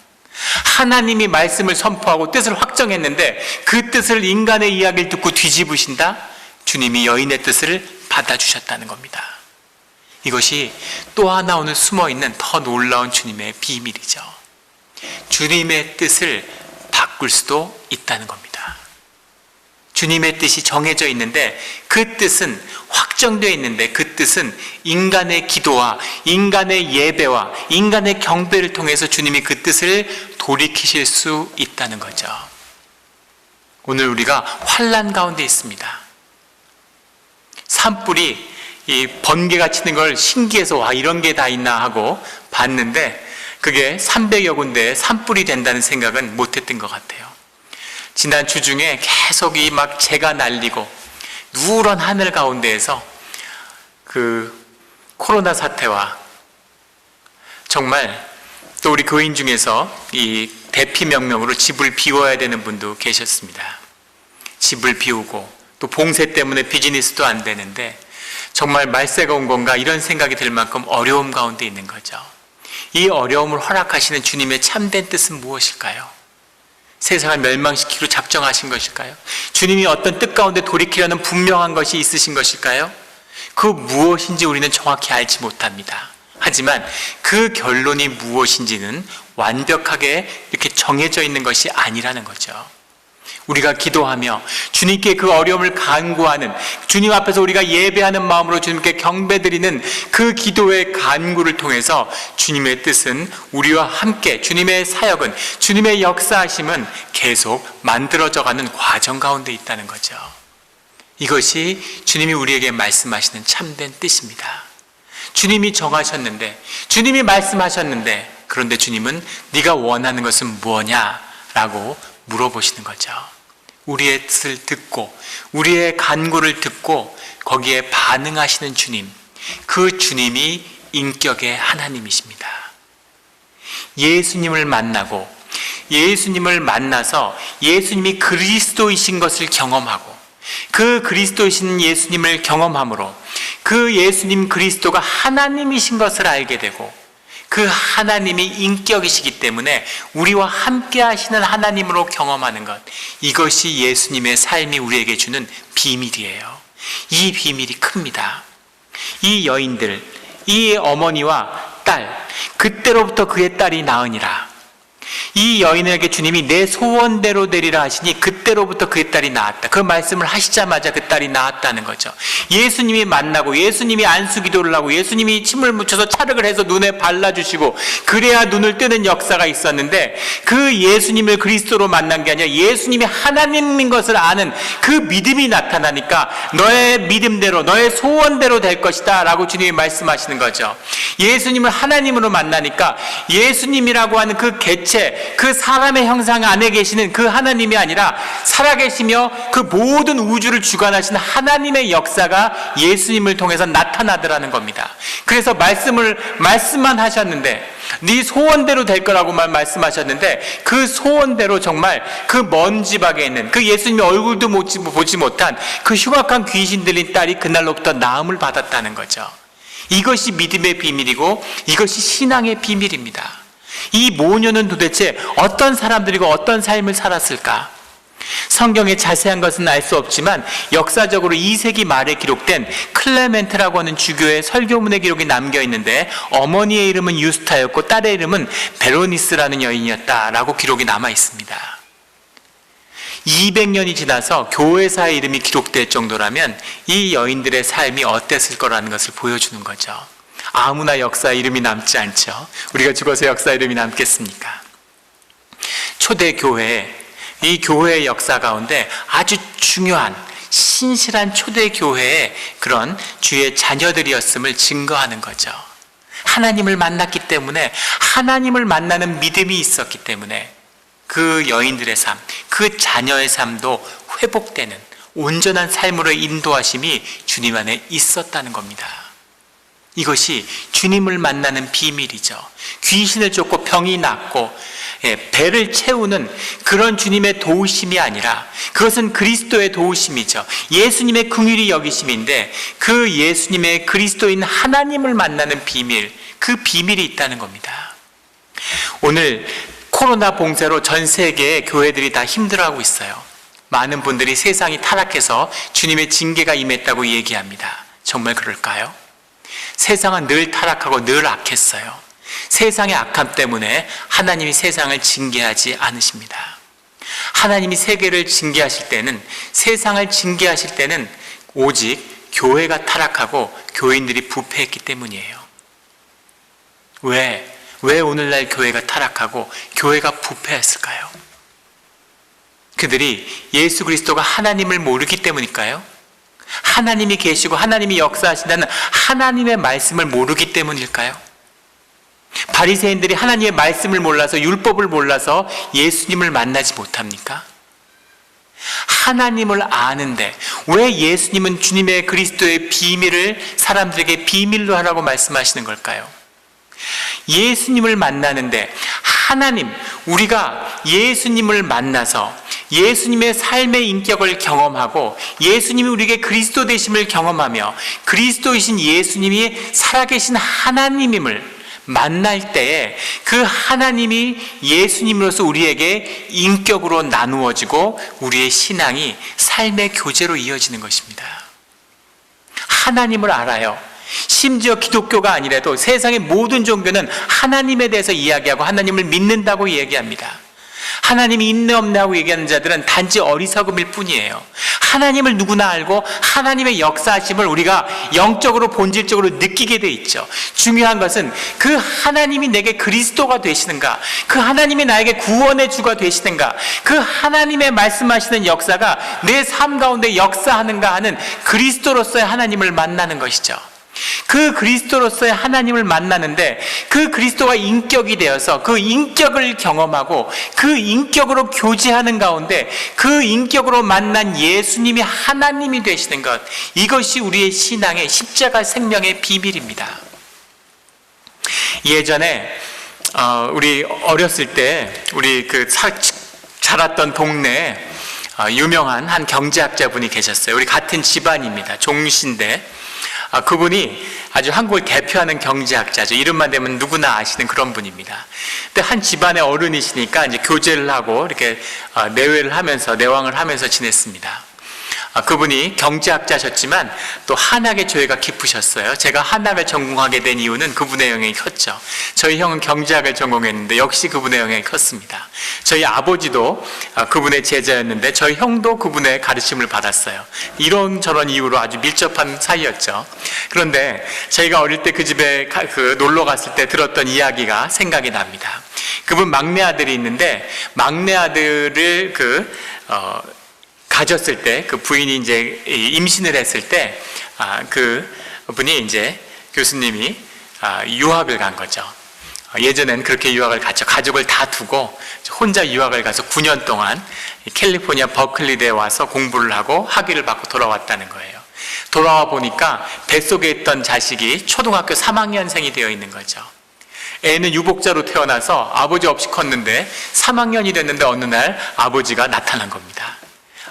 하나님이 말씀을 선포하고 뜻을 확정했는데 그 뜻을 인간의 이야기를 듣고 뒤집으신다? 주님이 여인의 뜻을 받아주셨다는 겁니다. 이것이 또 하나 오늘 숨어있는 더 놀라운 주님의 비밀이죠. 주님의 뜻을 바꿀 수도 있다는 겁니다. 주님의 뜻이 정해져 있는데 그 뜻은 확정되어 있는데 그 뜻은 인간의 기도와 인간의 예배와 인간의 경배를 통해서 주님이 그 뜻을 돌이키실 수 있다는 거죠. 오늘 우리가 환난 가운데 있습니다. 산불이 이 번개가 치는 걸 신기해서 와 이런 게 다 있나 하고 봤는데 그게 300여 군데에 산불이 된다는 생각은 못했던 것 같아요. 지난 주 중에 계속 이 막 재가 날리고 누런 하늘 가운데에서 그 코로나 사태와 정말 또 우리 교인 중에서 이 대피 명령으로 집을 비워야 되는 분도 계셨습니다. 집을 비우고 또 봉쇄 때문에 비즈니스도 안 되는데 정말 말세가 온 건가 이런 생각이 들 만큼 어려움 가운데 있는 거죠. 이 어려움을 허락하시는 주님의 참된 뜻은 무엇일까요? 세상을 멸망시키기로 작정하신 것일까요? 주님이 어떤 뜻 가운데 돌이키려는 분명한 것이 있으신 것일까요? 그 무엇인지 우리는 정확히 알지 못합니다. 하지만 그 결론이 무엇인지는 완벽하게 이렇게 정해져 있는 것이 아니라는 거죠. 우리가 기도하며 주님께 그 어려움을 간구하는, 주님 앞에서 우리가 예배하는 마음으로 주님께 경배드리는 그 기도의 간구를 통해서 주님의 뜻은 우리와 함께, 주님의 사역은, 주님의 역사하심은 계속 만들어져가는 과정 가운데 있다는 거죠. 이것이 주님이 우리에게 말씀하시는 참된 뜻입니다. 주님이 정하셨는데, 주님이 말씀하셨는데, 그런데 주님은 네가 원하는 것은 뭐냐? 라고 물어보시는 거죠. 우리의 뜻을 듣고 우리의 간구를 듣고 거기에 반응하시는 주님, 그 주님이 인격의 하나님이십니다. 예수님을 만나고 예수님을 만나서 예수님이 그리스도이신 것을 경험하고 그 그리스도이신 예수님을 경험함으로 그 예수님 그리스도가 하나님이신 것을 알게 되고 그 하나님이 인격이시기 때문에 우리와 함께 하시는 하나님으로 경험하는 것, 이것이 예수님의 삶이 우리에게 주는 비밀이에요. 이 비밀이 큽니다. 이 여인들, 이 어머니와 딸, 그때로부터 그의 딸이 나으니라. 이 여인에게 주님이 내 소원대로 되리라 하시니 그때로부터 그의 딸이 낳았다. 그 말씀을 하시자마자 그 딸이 낳았다는 거죠. 예수님이 만나고 예수님이 안수기도를 하고 예수님이 침을 묻혀서 찰흙을 해서 눈에 발라주시고 그래야 눈을 뜨는 역사가 있었는데, 그 예수님을 그리스도로 만난 게 아니라 예수님이 하나님인 것을 아는 그 믿음이 나타나니까 너의 믿음대로 너의 소원대로 될 것이다 라고 주님이 말씀하시는 거죠. 예수님을 하나님으로 만나니까 예수님이라고 하는 그 개체, 그 사람의 형상 안에 계시는 그 하나님이 아니라 살아계시며 그 모든 우주를 주관하시는 하나님의 역사가 예수님을 통해서 나타나더라는 겁니다. 그래서 말씀만 하셨는데, 네 소원대로 될 거라고만 말씀하셨는데, 그 소원대로 정말 그 먼 집 밖에 있는 그 예수님의 얼굴도 보지 못한 그 흉악한 귀신 들린 딸이 그날로부터 나음을 받았다는 거죠. 이것이 믿음의 비밀이고 이것이 신앙의 비밀입니다. 이 모녀는 도대체 어떤 사람들이고 어떤 삶을 살았을까? 성경에 자세한 것은 알 수 없지만 역사적으로 2세기 말에 기록된 클레멘트라고 하는 주교의 설교문의 기록이 남겨 있는데, 어머니의 이름은 유스타였고 딸의 이름은 베로니스라는 여인이었다라고 기록이 남아 있습니다. 200년이 지나서 교회사의 이름이 기록될 정도라면 이 여인들의 삶이 어땠을 거라는 것을 보여주는 거죠. 아무나 역사 이름이 남지 않죠. 우리가 죽어서 역사 이름이 남겠습니까? 초대교회, 이 교회의 역사 가운데 아주 중요한 신실한 초대교회의 그런 주의 자녀들이었음을 증거하는 거죠. 하나님을 만났기 때문에, 하나님을 만나는 믿음이 있었기 때문에 그 여인들의 삶, 그 자녀의 삶도 회복되는 온전한 삶으로 인도하심이 주님 안에 있었다는 겁니다. 이것이 주님을 만나는 비밀이죠. 귀신을 쫓고 병이 낫고 배를 채우는 그런 주님의 도우심이 아니라 그것은 그리스도의 도우심이죠. 예수님의 긍휼히 여기심인데, 그 예수님의 그리스도인 하나님을 만나는 비밀, 그 비밀이 있다는 겁니다. 오늘 코로나 봉쇄로 전 세계의 교회들이 다 힘들어하고 있어요. 많은 분들이 세상이 타락해서 주님의 징계가 임했다고 얘기합니다. 정말 그럴까요? 세상은 늘 타락하고 늘 악했어요. 세상의 악함 때문에 하나님이 세상을 징계하지 않으십니다. 하나님이 세계를 징계하실 때는, 세상을 징계하실 때는 오직 교회가 타락하고 교인들이 부패했기 때문이에요. 왜 오늘날 교회가 타락하고 교회가 부패했을까요? 그들이 예수 그리스도가 하나님을 모르기 때문일까요? 하나님이 계시고 하나님이 역사하신다는 하나님의 말씀을 모르기 때문일까요? 바리새인들이 하나님의 말씀을 몰라서, 율법을 몰라서 예수님을 만나지 못합니까? 하나님을 아는데 왜 예수님은 주님의 그리스도의 비밀을 사람들에게 비밀로 하라고 말씀하시는 걸까요? 예수님을 만나는데, 하나님, 우리가 예수님을 만나서 예수님의 삶의 인격을 경험하고 예수님이 우리에게 그리스도 되심을 경험하며 그리스도이신 예수님이 살아계신 하나님임을 만날 때에 그 하나님이 예수님으로서 우리에게 인격으로 나누어지고 우리의 신앙이 삶의 교제로 이어지는 것입니다. 하나님을 알아요. 심지어 기독교가 아니라도 세상의 모든 종교는 하나님에 대해서 이야기하고 하나님을 믿는다고 얘기합니다. 하나님이 있네 없네 하고 얘기하는 자들은 단지 어리석음일 뿐이에요. 하나님을 누구나 알고 하나님의 역사하심을 우리가 영적으로 본질적으로 느끼게 돼 있죠. 중요한 것은 그 하나님이 내게 그리스도가 되시는가, 그 하나님이 나에게 구원의 주가 되시는가, 그 하나님의 말씀하시는 역사가 내 삶 가운데 역사하는가 하는 그리스도로서의 하나님을 만나는 것이죠. 그 그리스도로서의 하나님을 만나는데, 그 그리스도가 인격이 되어서 그 인격을 경험하고 그 인격으로 교제하는 가운데 그 인격으로 만난 예수님이 하나님이 되시는 것, 이것이 우리의 신앙의 십자가 생명의 비밀입니다. 예전에 우리 어렸을 때 우리 자랐던 동네에 유명한 한 경제학자분이 계셨어요. 우리 같은 집안입니다. 종신대. 그분이 아주 한국을 대표하는 경제학자죠. 이름만 되면 누구나 아시는 그런 분입니다. 근데 한 집안의 어른이시니까 이제 교제를 하고 이렇게 내외를 하면서, 내왕을 하면서 지냈습니다. 그분이 경제학자셨지만 또 한학의 조예가 깊으셨어요. 제가 한학을 전공하게 된 이유는 그분의 영향이 컸죠. 저희 형은 경제학을 전공했는데 역시 그분의 영향이 컸습니다. 저희 아버지도 그분의 제자였는데 저희 형도 그분의 가르침을 받았어요. 이런저런 이유로 아주 밀접한 사이였죠. 그런데 저희가 어릴 때 그 집에 놀러 갔을 때 들었던 이야기가 생각이 납니다. 그분 막내 아들이 있는데 막내 아들을 가졌을 때 그 부인이 이제 임신을 했을 때 그분이 이제 교수님이 유학을 간 거죠. 예전엔 그렇게 유학을 갔죠. 가족을 다 두고 혼자 유학을 가서 9년 동안 캘리포니아 버클리대에 와서 공부를 하고 학위를 받고 돌아왔다는 거예요. 돌아와 보니까 뱃속에 있던 자식이 초등학교 3학년생이 되어 있는 거죠. 애는 유복자로 태어나서 아버지 없이 컸는데 3학년이 됐는데 어느 날 아버지가 나타난 겁니다.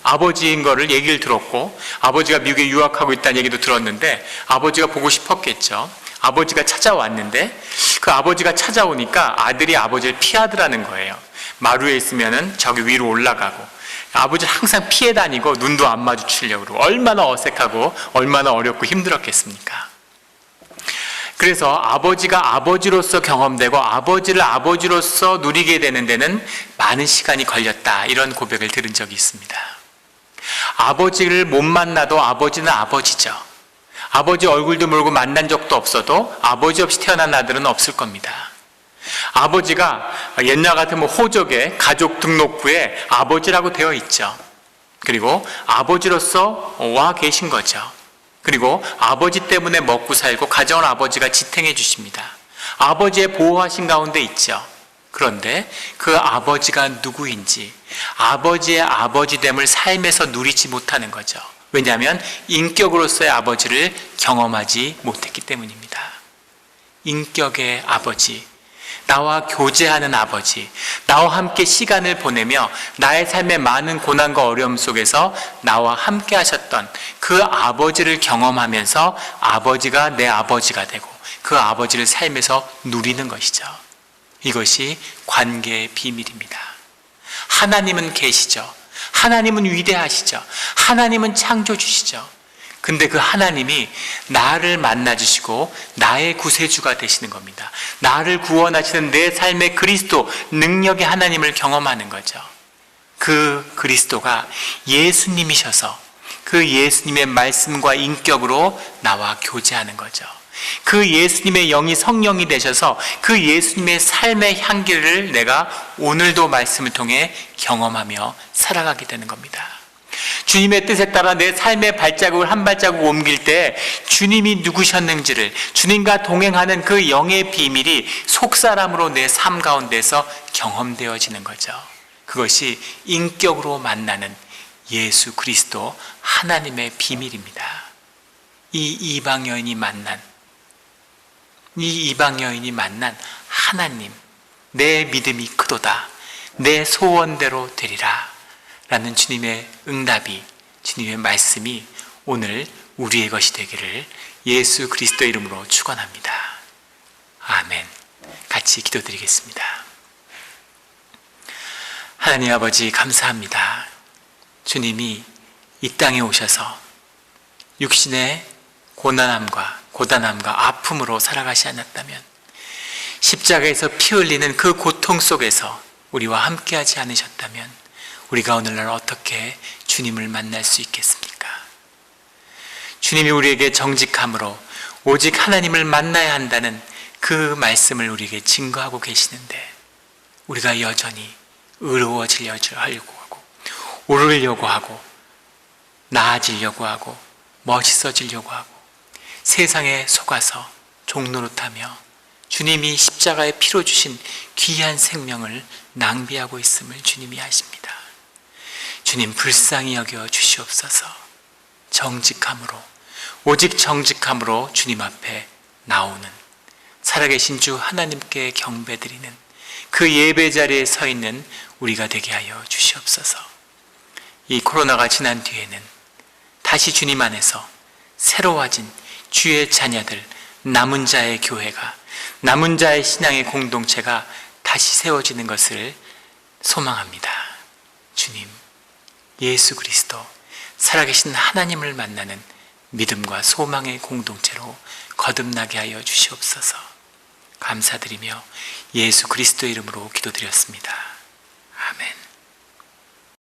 아버지인 거를 얘기를 들었고 아버지가 미국에 유학하고 있다는 얘기도 들었는데 아버지가 보고 싶었겠죠. 아버지가 찾아왔는데 그 아버지가 찾아오니까 아들이 아버지를 피하더라는 거예요. 마루에 있으면은 저기 위로 올라가고 아버지를 항상 피해 다니고 눈도 안 마주치려고 그러고 얼마나 어색하고 얼마나 어렵고 힘들었겠습니까? 그래서 아버지가 아버지로서 경험되고 아버지를 아버지로서 누리게 되는 데는 많은 시간이 걸렸다, 이런 고백을 들은 적이 있습니다. 아버지를 못 만나도 아버지는 아버지죠. 아버지 얼굴도 모르고 만난 적도 없어도 아버지 없이 태어난 아들은 없을 겁니다. 아버지가 옛날 같으면 호적에 가족 등록부에 아버지라고 되어 있죠. 그리고 아버지로서 와 계신 거죠. 그리고 아버지 때문에 먹고 살고 가정을 아버지가 지탱해 주십니다. 아버지의 보호하신 가운데 있죠. 그런데 그 아버지가 누구인지, 아버지의 아버지됨을 삶에서 누리지 못하는 거죠. 왜냐하면 인격으로서의 아버지를 경험하지 못했기 때문입니다. 인격의 아버지, 나와 교제하는 아버지, 나와 함께 시간을 보내며 나의 삶의 많은 고난과 어려움 속에서 나와 함께 하셨던 그 아버지를 경험하면서 아버지가 내 아버지가 되고 그 아버지를 삶에서 누리는 것이죠. 이것이 관계의 비밀입니다. 하나님은 계시죠. 하나님은 위대하시죠. 하나님은 창조주시죠. 근데 그 하나님이 나를 만나주시고 나의 구세주가 되시는 겁니다. 나를 구원하시는 내 삶의 그리스도, 능력의 하나님을 경험하는 거죠. 그 그리스도가 예수님이셔서 그 예수님의 말씀과 인격으로 나와 교제하는 거죠. 그 예수님의 영이 성령이 되셔서 그 예수님의 삶의 향기를 내가 오늘도 말씀을 통해 경험하며 살아가게 되는 겁니다. 주님의 뜻에 따라 내 삶의 발자국을 한 발자국 옮길 때 주님이 누구셨는지를, 주님과 동행하는 그 영의 비밀이 속사람으로 내 삶 가운데서 경험되어지는 거죠. 그것이 인격으로 만나는 예수 그리스도 하나님의 비밀입니다. 이 이방 여인이 만난 하나님, 내 믿음이 크도다, 내 소원대로 되리라 라는 주님의 응답이, 주님의 말씀이 오늘 우리의 것이 되기를 예수 그리스도 이름으로 축원합니다. 아멘. 같이 기도드리겠습니다. 하나님 아버지, 감사합니다. 주님이 이 땅에 오셔서 육신의 고단함과 아픔으로 살아가시 않았다면, 십자가에서 피 흘리는 그 고통 속에서 우리와 함께하지 않으셨다면 우리가 오늘날 어떻게 주님을 만날 수 있겠습니까? 주님이 우리에게 정직함으로 오직 하나님을 만나야 한다는 그 말씀을 우리에게 증거하고 계시는데, 우리가 여전히 의로워지려고 하고, 오르려고 하고, 나아지려고 하고, 멋있어지려고 하고, 세상에 속아서 종노릇하며 주님이 십자가에 피로 주신 귀한 생명을 낭비하고 있음을 주님이 아십니다. 주님, 불쌍히 여겨 주시옵소서. 정직함으로, 오직 정직함으로 주님 앞에 나오는, 살아계신 주 하나님께 경배드리는 그 예배 자리에 서 있는 우리가 되게 하여 주시옵소서. 이 코로나가 지난 뒤에는 다시 주님 안에서 새로워진 주의 자녀들, 남은 자의 교회가, 남은 자의 신앙의 공동체가 다시 세워지는 것을 소망합니다. 주님, 예수 그리스도 살아계신 하나님을 만나는 믿음과 소망의 공동체로 거듭나게 하여 주시옵소서. 감사드리며 예수 그리스도의 이름으로 기도드렸습니다.